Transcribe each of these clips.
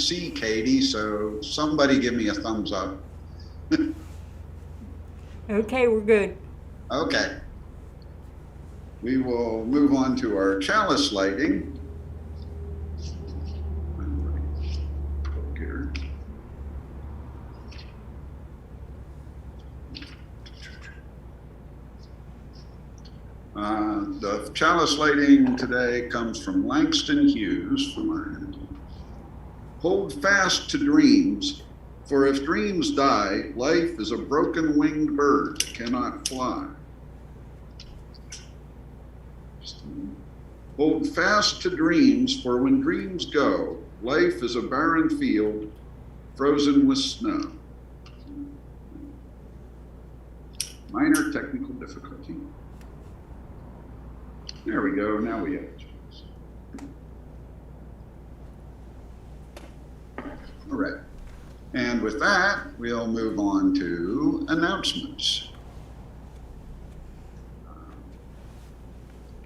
can't see Katie, so somebody give me a thumbs up. Okay, we're good. Okay. We will move on to our chalice lighting. Here. The chalice lighting today comes from Langston Hughes from our Hold fast to dreams, for if dreams die, life is a broken winged bird that cannot fly. Hold fast to dreams, for when dreams go, life is a barren field frozen with snow. Minor technical difficulty. There we go, now we have it. All right, and with that, we'll move on to announcements.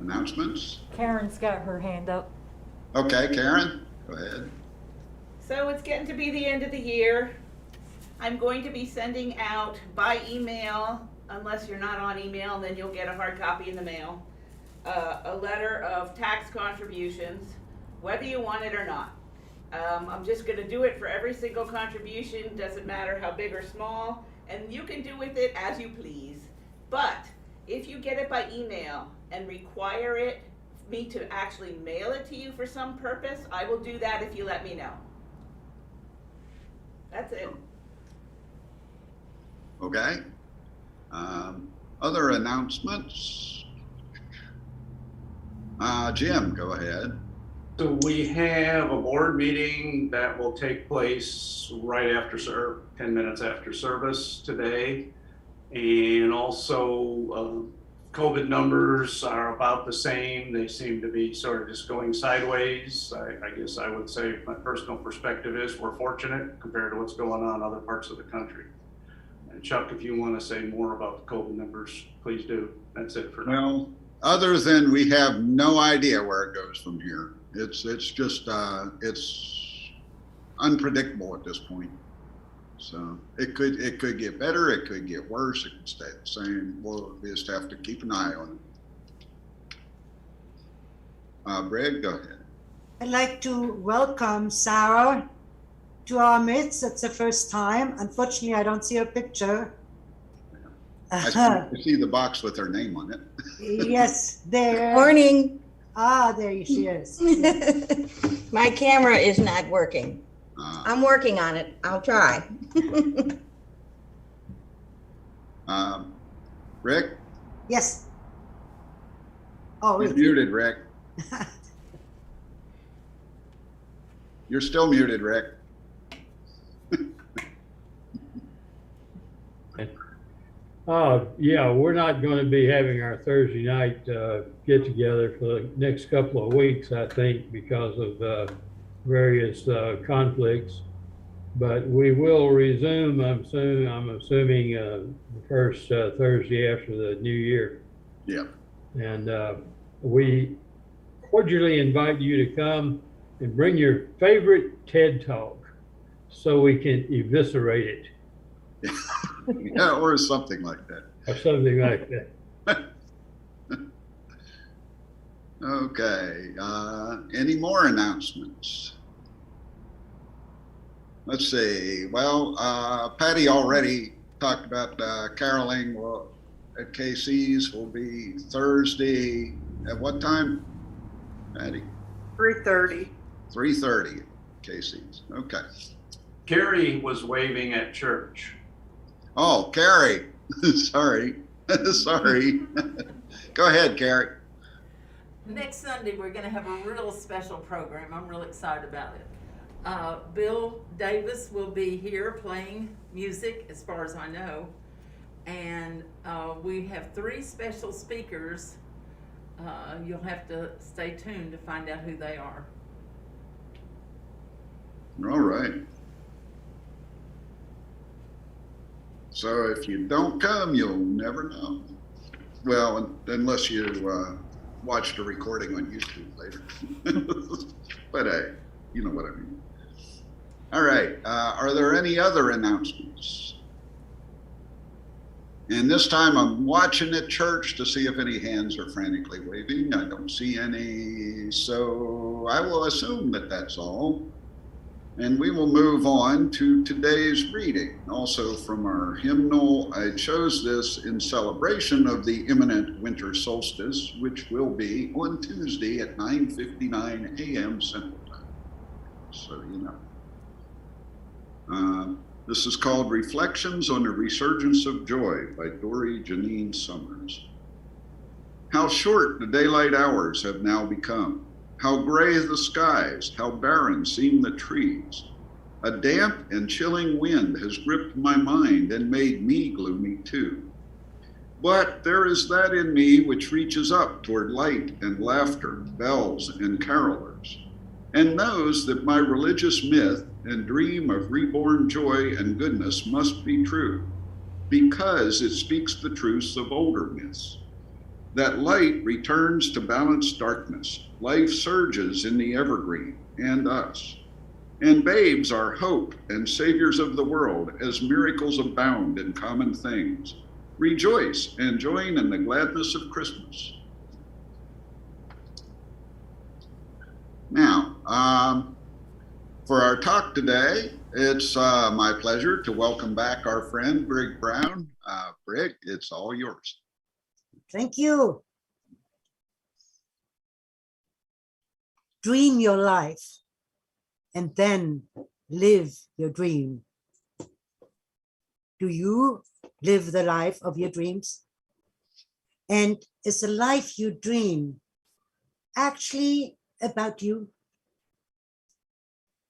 Announcements? Karen's got her hand up. Okay, Karen, go ahead. So it's getting to be the end of the year. I'm going to be sending out by email, unless you're not on email, then you'll get a hard copy in the mail, a letter of tax contributions, whether you want it or not. I'm just going to do it for every single contribution, doesn't matter how big or small, and you can do with it as you please. But if you get it by email and require me to actually mail it to you for some purpose, I will do that if you let me know. That's it. Okay. Other announcements? Jim, go ahead. So we have a board meeting that will take place right after 10 minutes after service today. And also COVID numbers are about the same. They seem to be sort of just going sideways. I guess I would say my personal perspective is we're fortunate compared to what's going on in other parts of the country. And Chuck, if you want to say more about the COVID numbers, please do. That's it for now. Well, other than we have no idea where it goes from here. It's just, it's unpredictable at this point. So it could get better, it could get worse, it could stay the same. We'll just have to keep an eye on it. Brig, go ahead. I'd like to welcome Sarah to our midst. It's the first time. Unfortunately, I don't see her picture. I see the box with her name on it. Yes, there. Morning. There she is. My camera is not working. I'm working on it. I'll try. Rick? Yes. Oh, You're muted, Rick. You're still muted, Rick. Yeah, we're not going to be having our Thursday night get together for the next couple of weeks, I think, because of various conflicts. But we will resume, I'm assuming the first Thursday after the new year. Yeah. And we cordially invite you to come and bring your favorite TED Talk so we can eviscerate it. Yeah, or something like that. Or something like that. Okay, any more announcements? Let's see. Well, Patty already talked about caroling at KC's will be Thursday at what time, Patty? 3:30. 3:30 KC's. Okay. Carrie was waving at church. Oh, Carrie. Sorry. Sorry. Go ahead, Carrie. Next Sunday, we're going to have a real special program. I'm real excited about it. Bill Davis will be here playing music, as far as I know. And we have 3 special speakers. You'll have to stay tuned to find out who they are. All right. So if you don't come, you'll never know. Well, unless you watch the recording on YouTube later. But hey, you know what I mean. All right, are there any other announcements? And this time I'm watching at church to see if any hands are frantically waving. I don't see any, so I will assume that that's all. And we will move on to today's reading. Also from our hymnal, I chose this in celebration of the imminent winter solstice, which will be on Tuesday at 9:59 a.m. Central Time. So you know. This is called Reflections on a Resurgence of Joy by Dory Janine Summers. How short the daylight hours have now become. How gray the skies, how barren seem the trees. A damp and chilling wind has gripped my mind and made me gloomy too. But there is that in me which reaches up toward light and laughter, bells and carolers, and knows that my religious myth and dream of reborn joy and goodness must be true, because it speaks the truths of older myths. That light returns to balance darkness, life surges in the evergreen and us, and babes are hope and saviors of the world as miracles abound in common things. Rejoice and join in the gladness of Christmas. Now, for our talk today, it's my pleasure to welcome back our friend, Brig Brown. Brig, it's all yours. Thank you. Dream your life and then live your dream. Do you live the life of your dreams? And is the life you dream actually about you?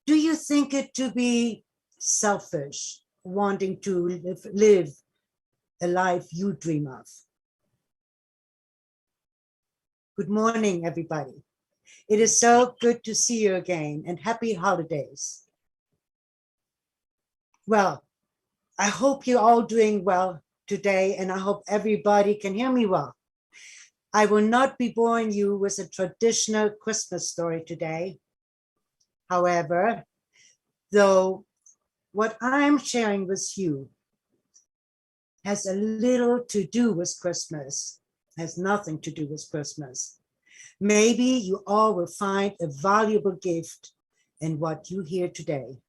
Do you think it to be selfish, wanting to live a life you dream of? Good morning, everybody. It is so good to see you again, and happy holidays. Well, I hope you're all doing well today, and I hope everybody can hear me well. I will not be boring you with a traditional Christmas story today. However, though what I'm sharing with you has a little to do with Christmas, has nothing to do with Christmas. Maybe you all will find a valuable gift in what you hear today.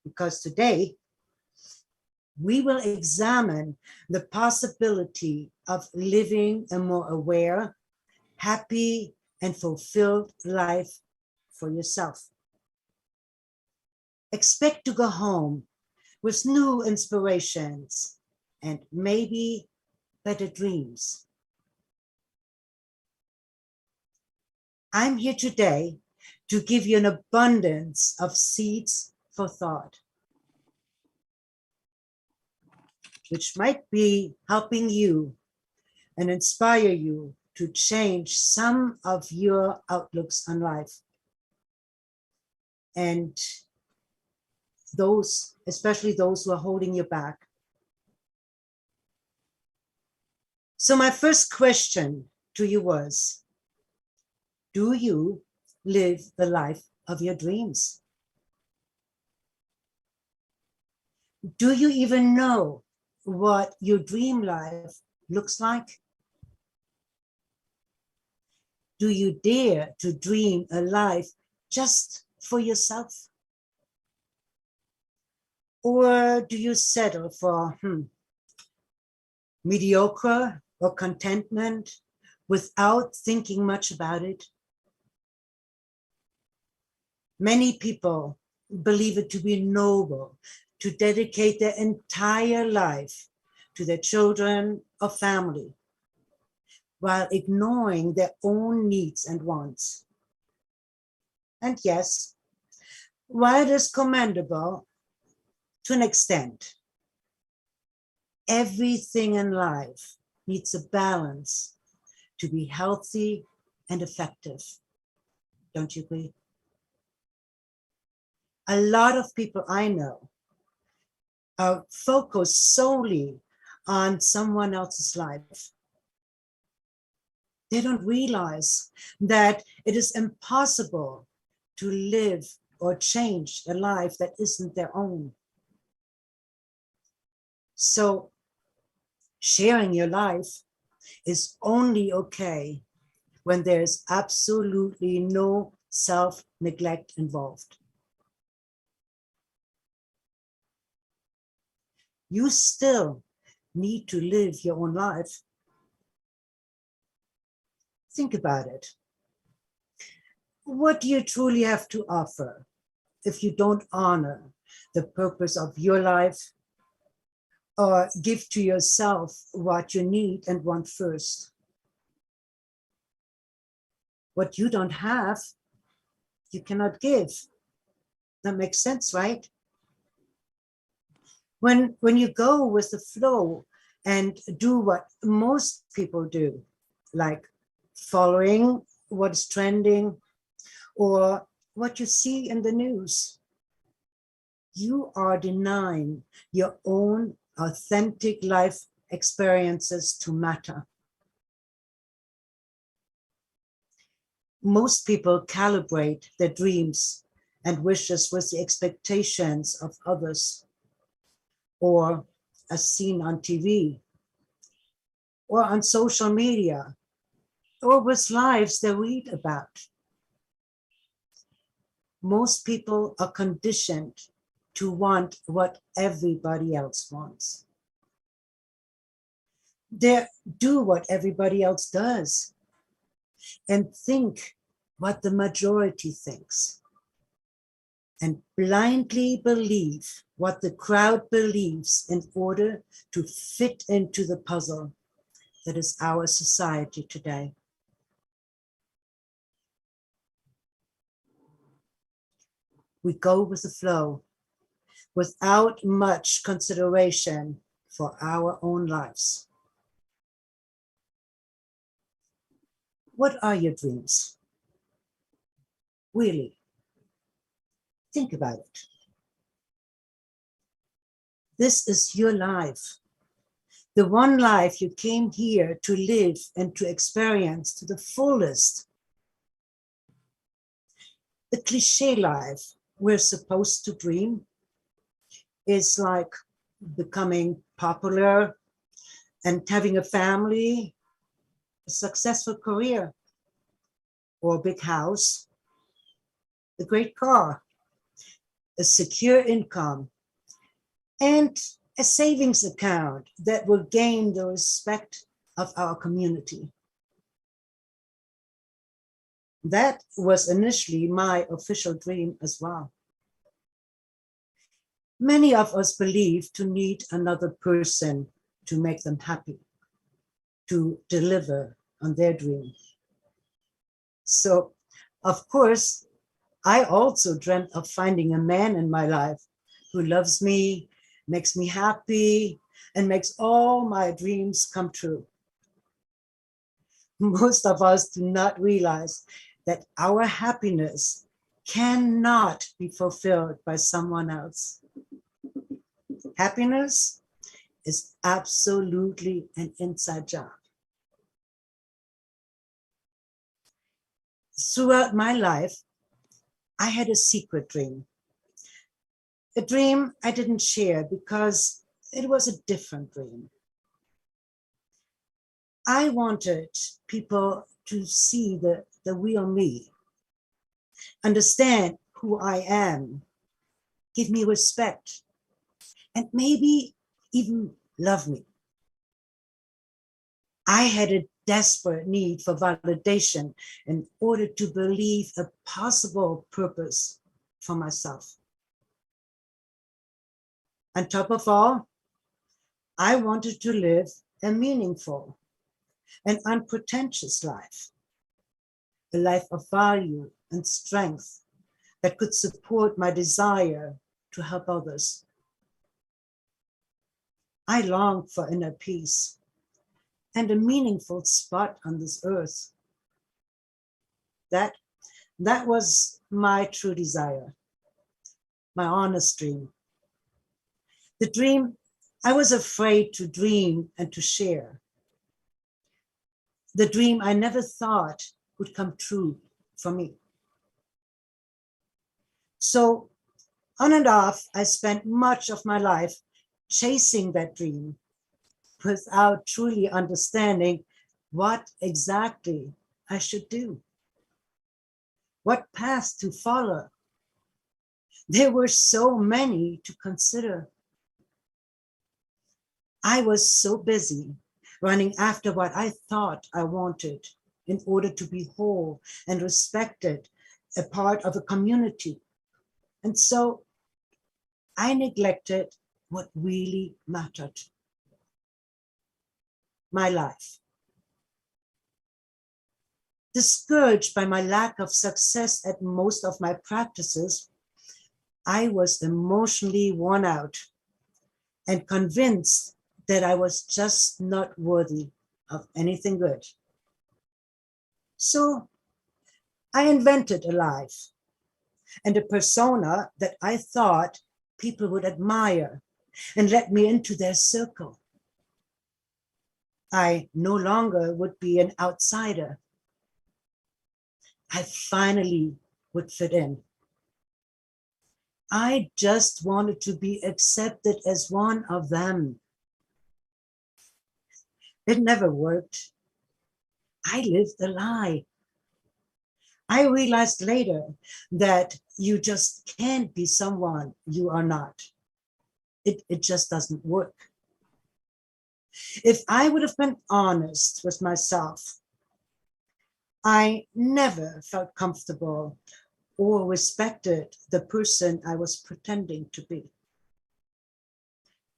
Because today, we will examine the possibility of living a more aware, happy, and fulfilled life for yourself. Expect to go home with new inspirations and maybe better dreams. I'm here today to give you an abundance of seeds for thought, which might be helping you and inspire you to change some of your outlooks on life. And those, especially those who are holding you back. So my first question to you was, do you live the life of your dreams? Do you even know what your dream life looks like? Do you dare to dream a life just for yourself? Or do you settle for mediocre or contentment without thinking much about it? Many people believe it to be noble to dedicate their entire life to their children or family, while ignoring their own needs and wants. And yes, while it is commendable to an extent, everything in life needs a balance to be healthy and effective. Don't you agree? A lot of people I know are focused solely on someone else's life. They don't realize that it is impossible to live or change a life that isn't their own. So sharing your life is only okay when there's absolutely no self-neglect involved. You still need to live your own life. Think about it. What do you truly have to offer if you don't honor the purpose of your life or give to yourself what you need and want first? What you don't have, you cannot give. That makes sense, right? When you go with the flow and do what most people do, like following what's trending or what you see in the news, you are denying your own authentic life experiences to matter. Most people calibrate their dreams and wishes with the expectations of others, or as seen on TV, or on social media, or with lives they read about. Most people are conditioned to want what everybody else wants. They do what everybody else does and think what the majority thinks, and blindly believe what the crowd believes in order to fit into the puzzle that is our society today. We go with the flow without much consideration for our own lives. What are your dreams? Really, think about it. This is your life, the one life you came here to live and to experience to the fullest. The cliche life we're supposed to dream is like becoming popular and having a family, a successful career, or a big house, a great car, a secure income, and a savings account that will gain the respect of our community. That was initially my official dream as well. Many of us believe to need another person to make them happy, to deliver on their dream. So, of course, I also dreamt of finding a man in my life who loves me, makes me happy, and makes all my dreams come true. Most of us do not realize that our happiness cannot be fulfilled by someone else. Happiness is absolutely an inside job. Throughout my life, I had a secret dream. A dream I didn't share because it was a different dream. I wanted people to see the real me, understand who I am, give me respect, and maybe even love me. I had a desperate need for validation in order to believe a possible purpose for myself. On top of all, I wanted to live a meaningful and unpretentious life, a life of value and strength that could support my desire to help others. I longed for inner peace and a meaningful spot on this earth. That was my true desire, my honest dream. The dream I was afraid to dream and to share. The dream I never thought would come true for me. So on and off, I spent much of my life chasing that dream without truly understanding what exactly I should do, what path to follow. There were so many to consider. I was so busy running after what I thought I wanted in order to be whole and respected, a part of a community. And so I neglected what really mattered, my life. Discouraged by my lack of success at most of my practices, I was emotionally worn out and convinced that I was just not worthy of anything good. So I invented a life and a persona that I thought people would admire and let me into their circle. I no longer would be an outsider. I finally would fit in. I just wanted to be accepted as one of them. It never worked. I lived a lie. I realized later that you just can't be someone you are not. It just doesn't work. If I would have been honest with myself, I never felt comfortable or respected the person I was pretending to be.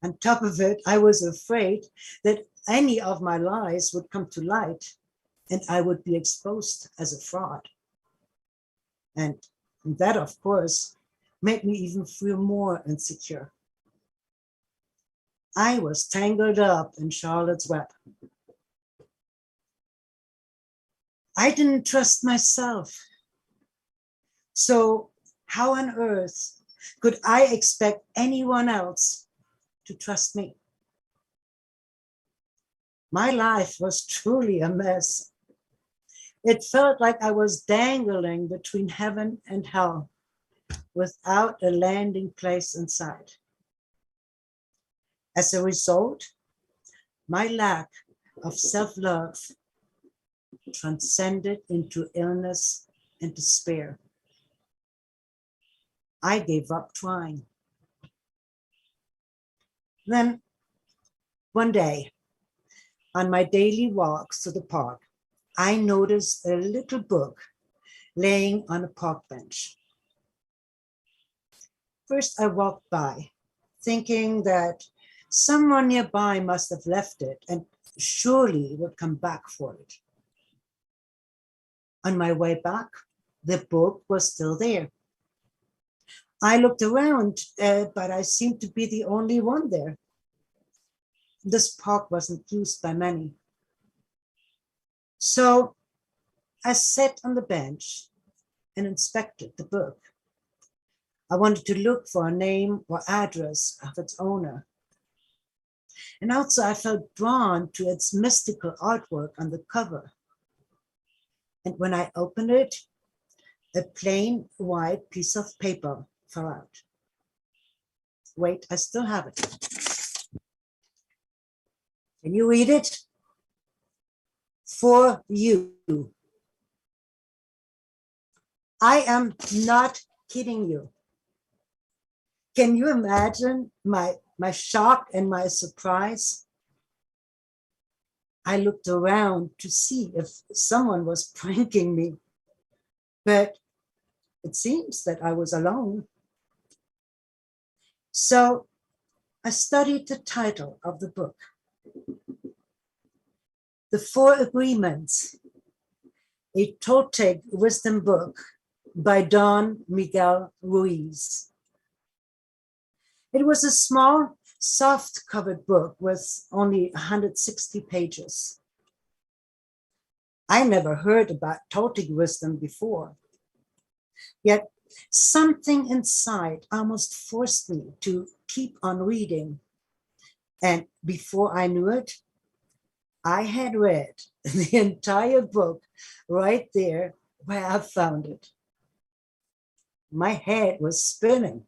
On top of it, I was afraid that any of my lies would come to light and I would be exposed as a fraud. And that, of course, made me even feel more insecure. I was tangled up in Charlotte's web. I didn't trust myself. So how on earth could I expect anyone else to trust me? My life was truly a mess. It felt like I was dangling between heaven and hell without a landing place inside. As a result, my lack of self-love transcended into illness and despair. I gave up trying. Then, one day, on my daily walks to the park, I noticed a little book laying on a park bench. First, I walked by, thinking that someone nearby must have left it and surely would come back for it. On my way back, the book was still there. I looked around, but I seemed to be the only one there. This park wasn't used by many. So I sat on the bench and inspected the book. I wanted to look for a name or address of its owner. And also I felt drawn to its mystical artwork on the cover. And when I opened it, a plain white piece of paper fell out. Wait, I still have it. Can you read it? For you. I am not kidding you. Can you imagine my shock and my surprise? I looked around to see if someone was pranking me, but it seems that I was alone. So I studied the title of the book, The Four Agreements, a Toltec wisdom book by Don Miguel Ruiz. It was a small, soft-covered book with only 160 pages. I never heard about Toltec wisdom before, yet something inside almost forced me to keep on reading. And before I knew it, I had read the entire book right there where I found it. My head was spinning.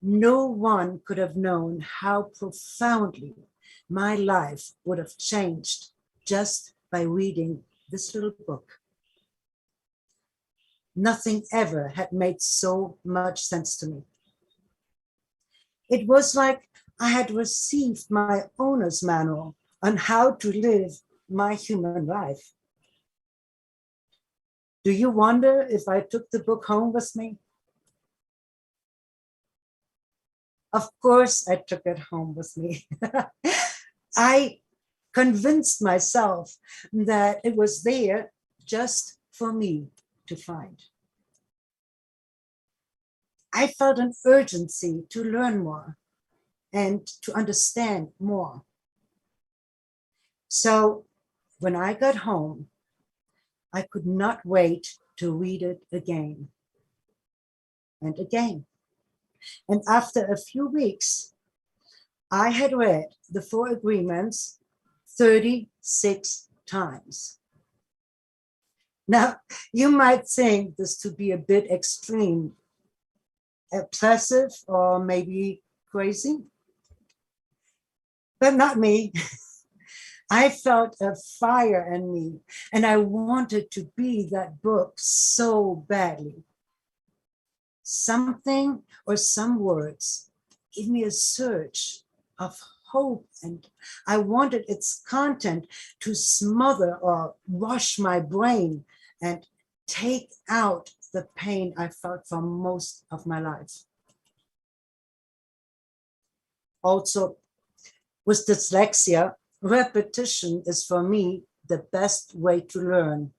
No one could have known how profoundly my life would have changed just by reading this little book. Nothing ever had made so much sense to me. It was like I had received my owner's manual on how to live my human life. Do you wonder if I took the book home with me? Of course, I took it home with me. I convinced myself that it was there just for me to find. I felt an urgency to learn more and to understand more. So when I got home, I could not wait to read it again and again. And after a few weeks, I had read the Four Agreements 36 times. Now, you might think this to be a bit extreme, obsessive, or maybe crazy, but not me. I felt a fire in me, and I wanted to be that book so badly. Something or some words give me a surge of hope, and I wanted its content to smother or wash my brain and take out the pain I felt for most of my life. Also, with dyslexia, repetition is for me the best way to learn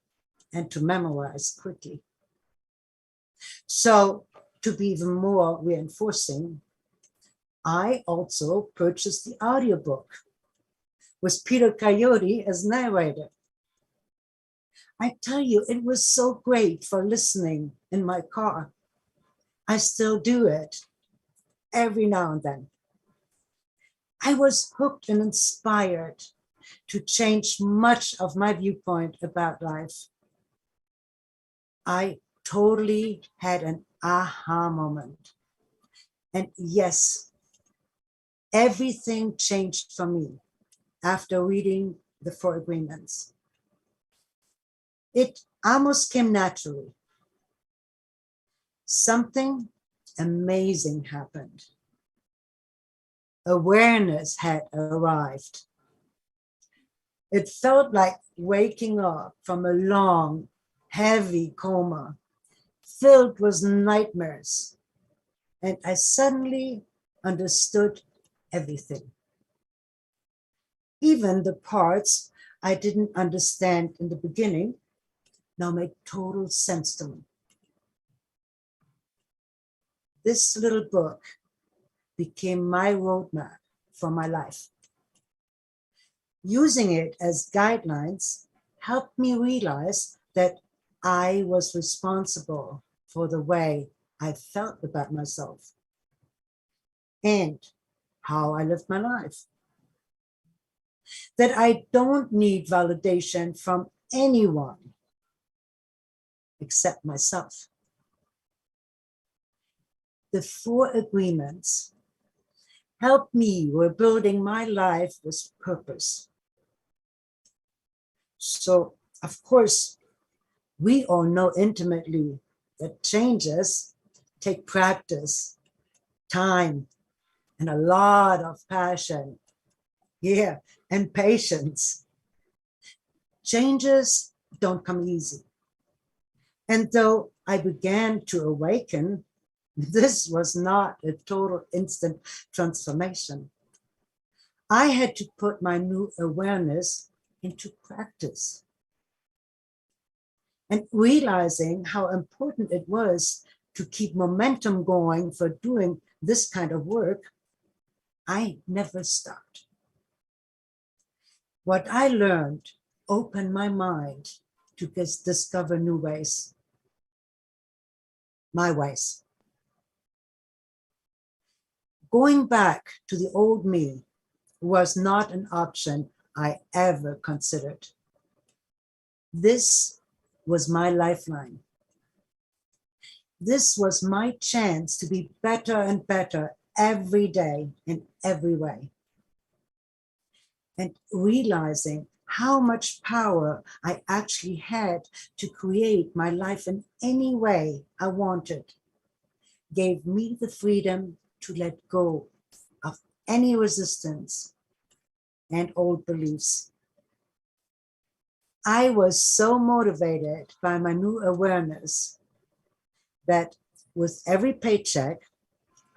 and to memorize quickly. So, to be even more reinforcing, I also purchased the audiobook with Peter Coyote as narrator. I tell you, it was so great for listening in my car. I still do it every now and then. I was hooked and inspired to change much of my viewpoint about life. I totally had an aha moment. And yes, everything changed for me after reading the Four Agreements. It almost came naturally. Something amazing happened. Awareness had arrived. It felt like waking up from a long, heavy coma filled with nightmares, and I suddenly understood everything. Even the parts I didn't understand in the beginning now make total sense to me. This little book became my roadmap for my life. Using it as guidelines helped me realize that I was responsible for the way I felt about myself and how I lived my life. That I don't need validation from anyone except myself. The Four Agreements helped me rebuilding my life with purpose. So, of course, we all know intimately that changes take practice, time, and a lot of passion. Yeah, and patience. Changes don't come easy. And though I began to awaken, this was not a total instant transformation. I had to put my new awareness into practice. And realizing how important it was to keep momentum going for doing this kind of work, I never stopped. What I learned opened my mind to discover new ways, my ways. Going back to the old me was not an option I ever considered. This was my lifeline. This was my chance to be better and better every day in every way. And realizing how much power I actually had to create my life in any way I wanted gave me the freedom to let go of any resistance and old beliefs. I was so motivated by my new awareness that with every paycheck,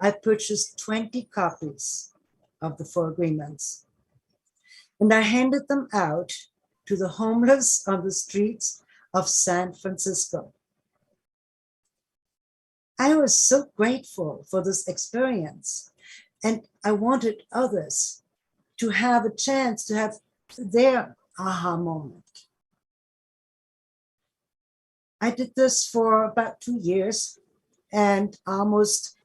I purchased 20 copies of the Four Agreements. And I handed them out to the homeless on the streets of San Francisco. I was so grateful for this experience, and I wanted others to have a chance to have their aha moment. I did this for about 2 years, and almost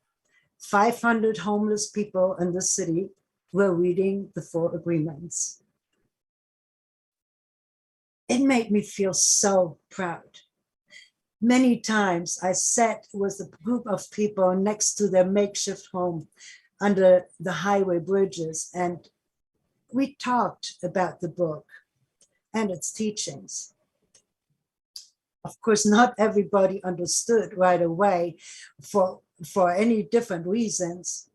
500 homeless people in the city were reading the Four Agreements. It made me feel so proud. Many times I sat with a group of people next to their makeshift home under the highway bridges, and we talked about the book and its teachings. Of course, not everybody understood right away for any different reasons.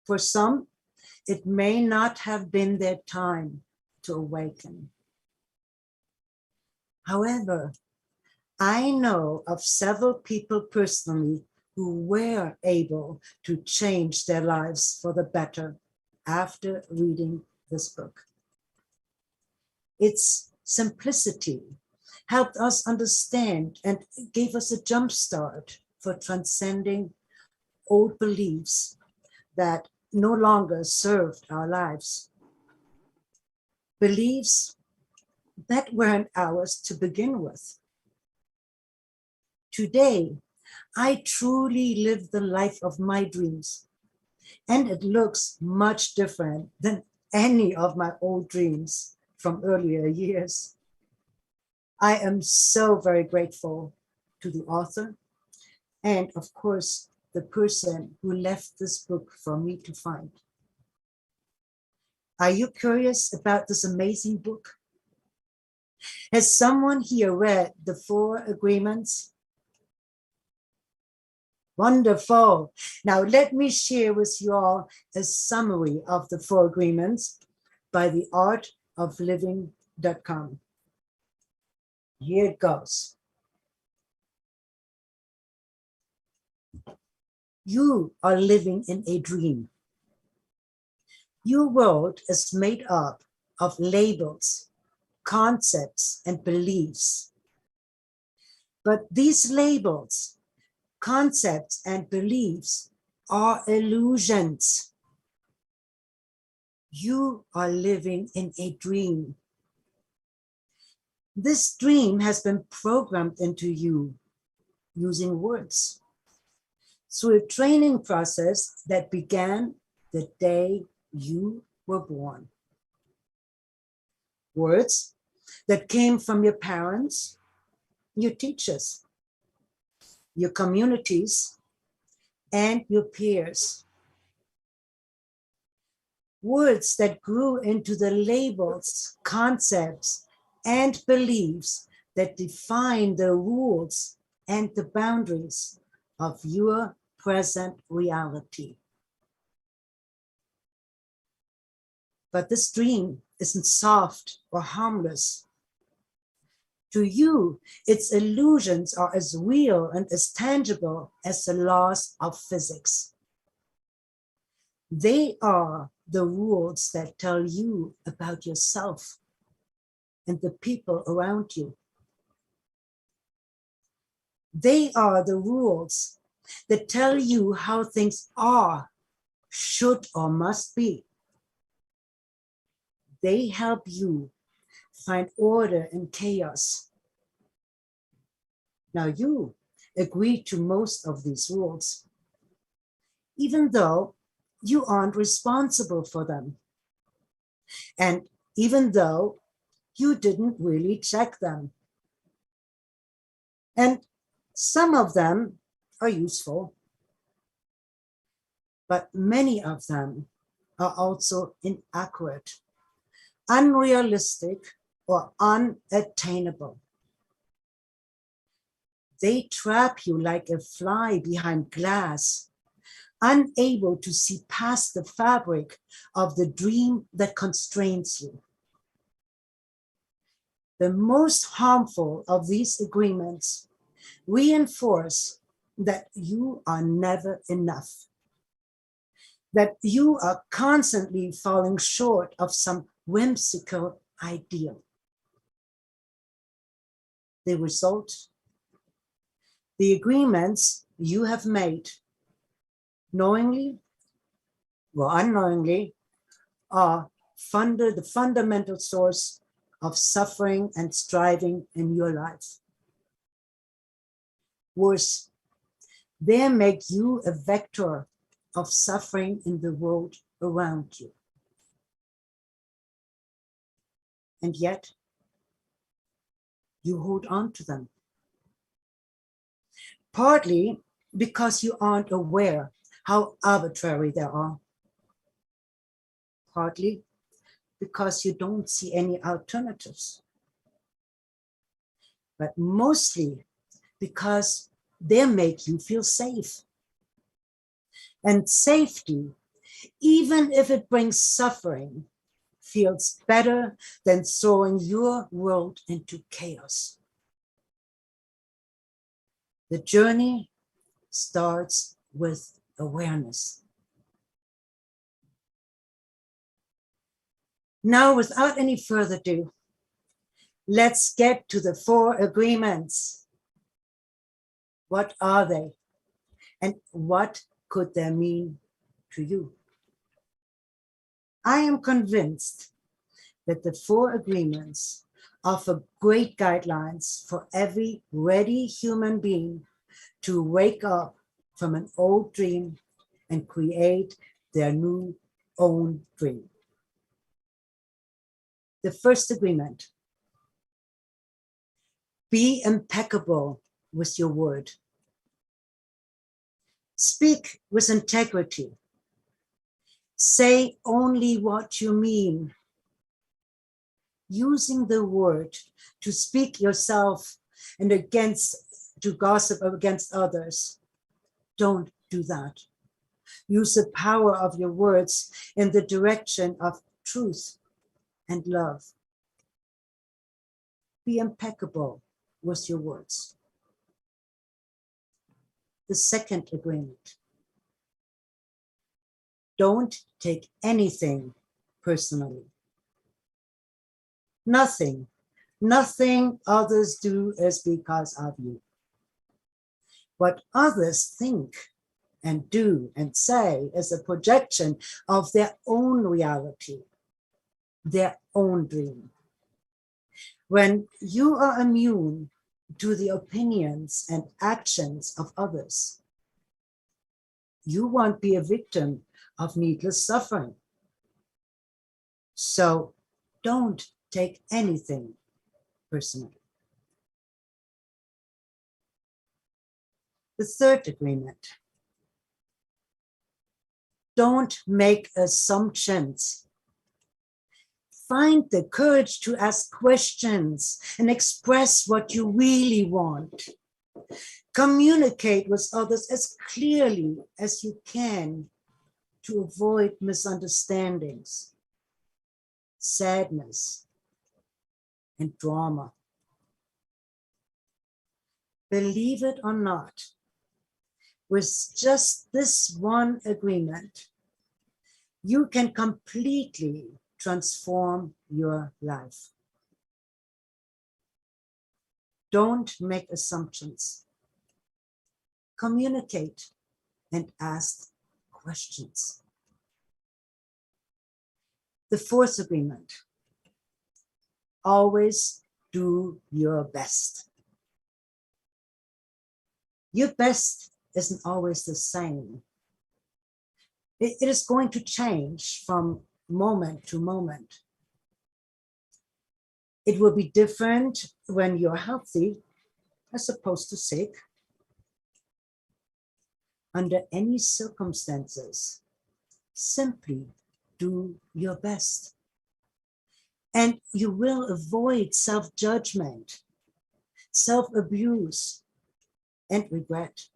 For some, it may not have been their time to awaken. However, I know of several people personally who were able to change their lives for the better after reading this book. Its simplicity helped us understand and gave us a jump start for transcending old beliefs that no longer served our lives. Beliefs that weren't ours to begin with. Today, I truly live the life of my dreams, and it looks much different than any of my old dreams from earlier years. I am so very grateful to the author and, of course, the person who left this book for me to find. Are you curious about this amazing book? Has someone here read the Four Agreements? Wonderful. Now let me share with you all a summary of the Four Agreements by theartofliving.com. Here it goes. You are living in a dream. Your world is made up of labels, concepts, and beliefs. But these labels, concepts, and beliefs are illusions. You are living in a dream. This dream has been programmed into you using words through a training process that began the day you were born. Words that came from your parents, your teachers, your communities, and your peers. Words that grew into the labels, concepts, and beliefs that define the rules and the boundaries of your present reality. But this dream isn't soft or harmless. To you, its illusions are as real and as tangible as the laws of physics. They are the rules that tell you about yourself and the people around you. They are the rules that tell you how things are, should, or must be. They help you find order in chaos. Now you agree to most of these rules, even though you aren't responsible for them. And even though you didn't really check them. And some of them are useful, but many of them are also inaccurate, unrealistic, or unattainable. They trap you like a fly behind glass, unable to see past the fabric of the dream that constrains you. The most harmful of these agreements reinforce that you are never enough, that you are constantly falling short of some whimsical ideal. The result, the agreements you have made, knowingly or unknowingly, are the fundamental source of suffering and striving in your life. Worse, they make you a vector of suffering in the world around you. And yet, you hold on to them. Partly because you aren't aware how arbitrary they are. Partly because you don't see any alternatives. But mostly because they make you feel safe. And safety, even if it brings suffering, feels better than throwing your world into chaos. The journey starts with awareness. Now, without any further ado, let's get to the 4 agreements. What are they? And what could they mean to you? I am convinced that the 4 agreements offer great guidelines for every ready human being to wake up from an old dream and create their new own dream. The first agreement: be impeccable with your word. Speak with integrity. Say only what you mean. Using the word to speak yourself and to gossip against others. Don't do that. Use the power of your words in the direction of truth and love. Be impeccable with your words. The second agreement: don't take anything personally. Nothing others do is because of you. What others think and do and say is a projection of their own reality, their own dream. When you are immune to the opinions and actions of others, you won't be a victim of needless suffering. So don't take anything personally. The third agreement: don't make assumptions. Find the courage to ask questions and express what you really want. Communicate with others as clearly as you can to avoid misunderstandings, sadness, and drama. Believe it or not, with just this one agreement, you can completely transform your life. Don't make assumptions. Communicate and ask questions. The fourth agreement: always do your best. Your best isn't always the same. It is going to change from moment to moment. It will be different when you're healthy as opposed to sick. under any circumstances. Simply do your best. And you will avoid self-judgment, self-abuse, and regret.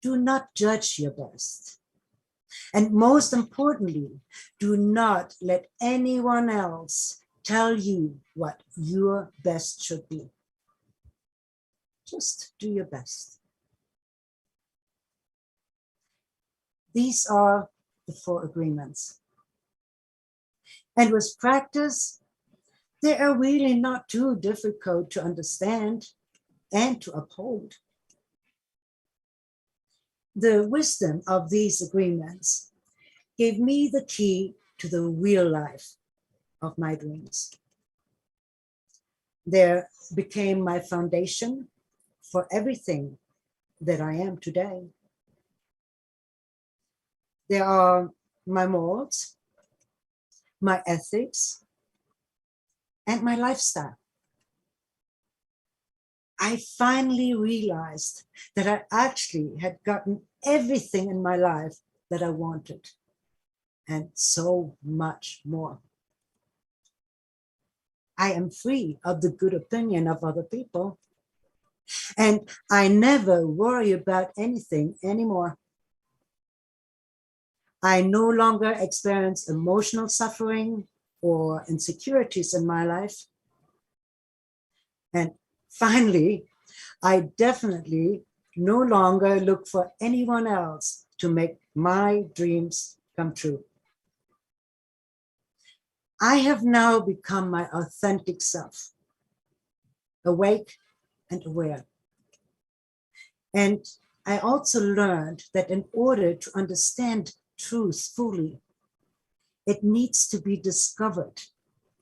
Do not judge your best. And most importantly, do not let anyone else tell you what your best should be. Just do your best. These are the 4 agreements. And with practice, they are really not too difficult to understand and to uphold. The wisdom of these agreements gave me the key to the real life of my dreams. They became my foundation for everything that I am today. They are my morals, my ethics, and my lifestyle. I finally realized that I actually had gotten everything in my life that I wanted, and so much more. I am free of the good opinion of other people, and I never worry about anything anymore. I no longer experience emotional suffering or insecurities in my life. And finally, I definitely no longer look for anyone else to make my dreams come true. I have now become my authentic self, awake and aware. And I also learned that in order to understand truth fully, it needs to be discovered,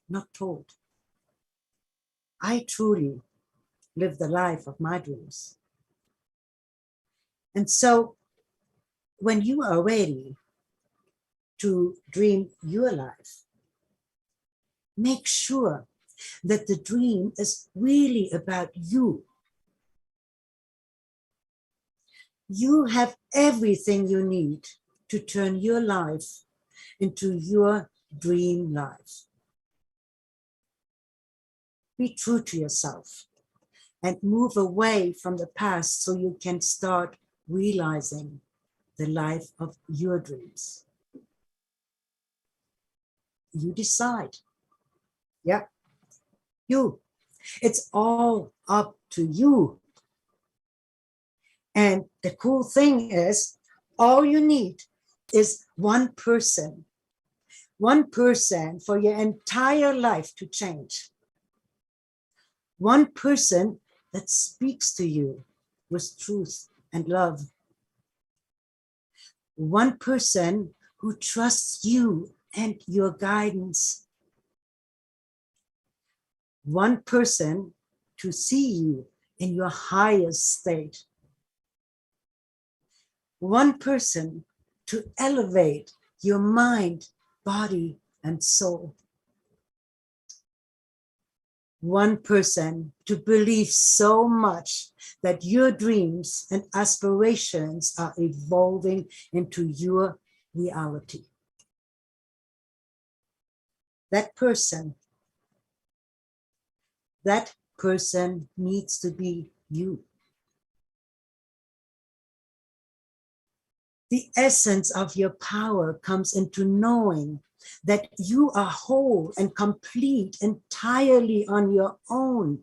not told. I truly live the life of my dreams. And so when you are ready to dream your life, make sure that the dream is really about you. You have everything you need to turn your life into your dream life. Be true to yourself and move away from the past so you can start realizing the life of your dreams. You decide. Yeah, you. It's all up to you. And the cool thing is, all you need is one person for your entire life to change. One person that speaks to you with truth and love. One person who trusts you and your guidance. One person to see you in your highest state. One person to elevate your mind, body, and soul. One person to believe so much that your dreams and aspirations are evolving into your reality. That person needs to be you. The essence of your power comes into knowing that you are whole and complete entirely on your own.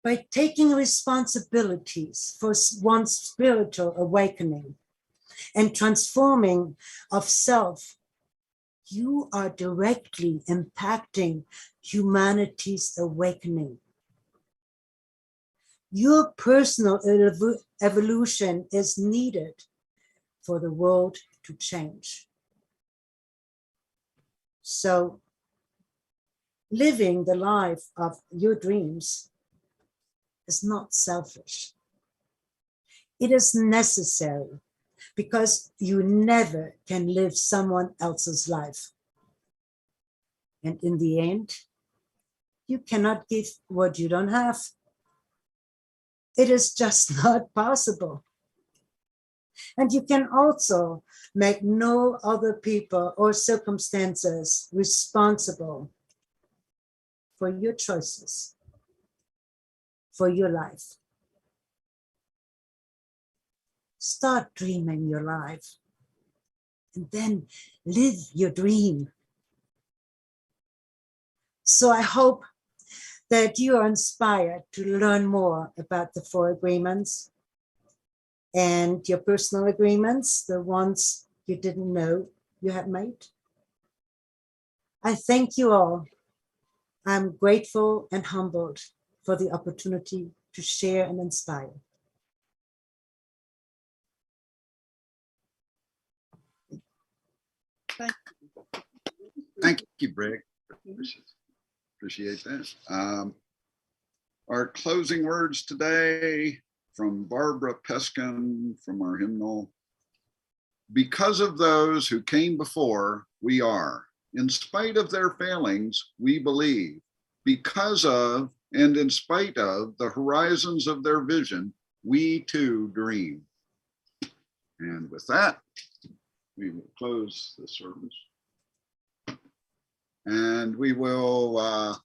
By taking responsibilities for one's spiritual awakening and transforming of self, you are directly impacting humanity's awakening. Your personal evolution is needed for the world to change. So, living the life of your dreams is not selfish. It is necessary because you never can live someone else's life. And in the end, you cannot give what you don't have. It is just not possible. And you can also make no other people or circumstances responsible for your choices, for your life. Start dreaming your life and then live your dream. So I hope that you are inspired to learn more about the 4 agreements and your personal agreements, the ones you didn't know you had made. I thank you all. I'm grateful and humbled for the opportunity to share and inspire. Thank you, Brig. Appreciate that. Our closing words today from Barbara Peskin from our hymnal. Because of those who came before, we are. In spite of their failings, we believe. Because of and in spite of the horizons of their vision, we too dream. And with that, we will close the service. And we will